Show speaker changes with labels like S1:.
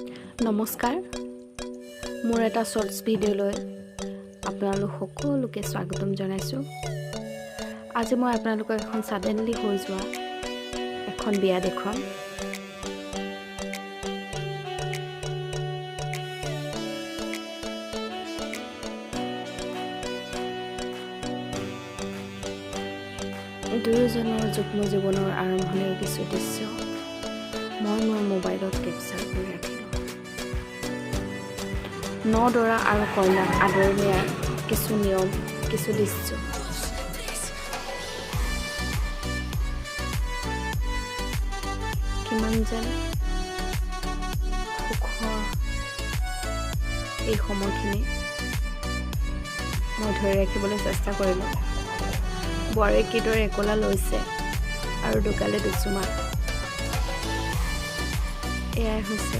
S1: নমস্কাৰ মোৰ এটা শৰ্টছ ভিডিঅ'লৈ আপোনালোক সকলোকে স্বাগতম জনাইছোঁ। আজি মই আপোনালোকক এখন সাডেনলি হৈ যোৱা এখন বিয়া দেখুৱাম। দুয়োজনৰ যুগ্ম জীৱনৰ আৰম্ভণিৰ কিছু দৃশ্য মই মোৰ মোবাইলত কেপচাৰ কৰি ৰাখিলোঁ। দৰা আৰু কইনাক আদৰি নিয়াৰ কিছু নিয়ম, কিছু দৃশ্য। কিমান যেন সুখৰ এই সময়খিনি মই ধৰি ৰাখিবলৈ চেষ্টা কৰিলোঁ। বোৱাৰীক কিদৰে একলা লৈছে আৰু দুগালে দুচুমা, এয়াই হৈছে